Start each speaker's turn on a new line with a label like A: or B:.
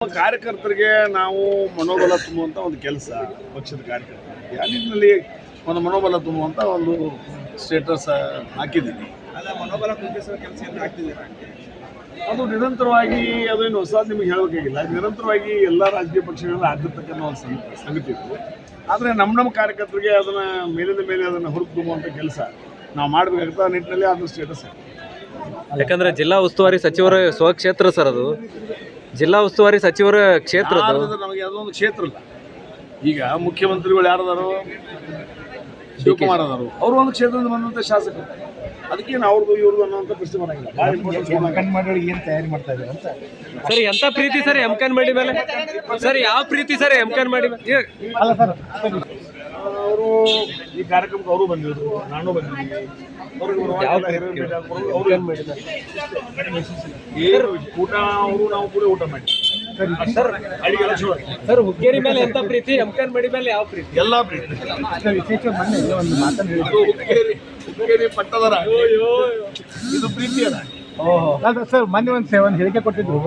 A: ಕಾರ್ಯಕರ್ತರಿಗೆ ನಾವು ಮನೋಬಲ ತುಂಬುವಂಥ ಒಂದು ಕೆಲಸ ಪಕ್ಷದ ಕಾರ್ಯಕರ್ತರಿಗೆ ಆ ನಿಟ್ಟಿನಲ್ಲಿ ಒಂದು ಮನೋಬಲ ತುಂಬುವಂಥ ಒಂದು ಸ್ಟೇಟಸ್ ಹಾಕಿದ್ದೀನಿ.
B: ಮನೋಬಲ ಕುಗ್ಗಿಸುವ ಕೆಲಸ ಆಗ್ತಿದ್ದೀರಾ?
A: ಅದು ನಿರಂತರವಾಗಿ ಅದೇನು ಹೊಸ ನಿಮಗೆ ಹೇಳಬೇಕಾಗಿಲ್ಲ. ನಿರಂತರವಾಗಿ ಎಲ್ಲ ರಾಜಕೀಯ ಪಕ್ಷಗಳಲ್ಲಿ ಆಗಿರ್ತಕ್ಕಂಥ ಒಂದು ಸಂಗತಿ ಇತ್ತು. ಆದರೆ ನಮ್ಮ ಕಾರ್ಯಕರ್ತರಿಗೆ ಅದನ್ನು ಮೇಲಿಂದ ಮೇಲೆ ಅದನ್ನು ಹುರುಪು ತುಂಬುವಂಥ ಕೆಲಸ ನಾವು ಮಾಡಬೇಕಾಗುತ್ತೆ. ಆ ನಿಟ್ಟಿನಲ್ಲಿ ಅದು ಸ್ಟೇಟಸ್ ಹಾಕಿ.
C: ಯಾಕಂದರೆ ಜಿಲ್ಲಾ ಉಸ್ತುವಾರಿ ಸಚಿವರ ಸ್ವಕ್ಷೇತ್ರ ಸರ್, ಅದು ಜಿಲ್ಲಾ ಉಸ್ತುವಾರಿ ಸಚಿವರ ಕ್ಷೇತ್ರ.
A: ನಮಗೆ ಅದೊಂದು ಕ್ಷೇತ್ರ ಇಲ್ಲ. ಈಗ ಮುಖ್ಯಮಂತ್ರಿಗಳು ಯಾರದಾರು, ಶಿವಕುಮಾರ್ ಅದಾರು, ಅವರು ಒಂದು ಕ್ಷೇತ್ರದಿಂದ ಬಂದಂಥ ಶಾಸಕರು. ಅದಕ್ಕೇನು ಅವ್ರದ್ದು ಇವ್ರದ್ದು ಅನ್ನೋಂಥ ಪ್ರಶ್ನೆ ಬರೋಂಗಿಲ್ಲ. ಭಾಳ
B: ಎಮ್ಕನ್ ಮಾಡಿ ಏನು ತಯಾರಿ ಮಾಡ್ತಾ ಇದ್ದಾರೆ ಅಂತ
C: ಸರ್. ಎಂಥ ಪ್ರೀತಿ ಸರ್ ಎಮ್ಕನ್ ಮಾಡಿ ಮೇಲೆ ಸರ್? ಯಾವ ಪ್ರೀತಿ ಸರ್ ಎಮ್ಕನ್ ಮಾಡಿ ಮೇಲೆ?
B: ಅಲ್ಲ ಸರ್,
A: ಅವರು ಈ ಕಾರ್ಯಕ್ರಮಕ್ಕೆ ಅವರು ಬಂದಿದ್ರು, ನಾನು ಬಂದಿದ್ದೀನಿ. ಅವರು ಏನು ಮಾಡಿದ್ದಾರೆ ಏನು ಊಟ ಅವರು ನಾವು ಕೂಡ ಊಟ ಮಾಡಿ ಅಡಿಗೆಲ್ಲ ಶುರು.
C: ಸರ್ ಹುಕ್ಕೇರಿ ಮೇಲೆ ಎಂಥ ಪ್ರೀತಿ, ಎಮ್ಕನ್ ಮಾಡಿ ಮೇಲೆ ಯಾವ ಪ್ರೀತಿ?
A: ಎಲ್ಲ ಪ್ರೀತಿ.
B: ವಿಶೇಷ ಮೊನ್ನೆ ಒಂದು ಮಾತನ್ನು
A: ಅದು ಹುಕ್ಕೇರಿ ಪಟ್ಟದರ ಇದು ಪ್ರೀತಿ ಅದ.
B: ಓಹೋ ಸರ್, ಮೊನ್ನೆ ಒಂದು ಹೇಳಿಕೆ ಕೊಟ್ಟಿದ್ರು.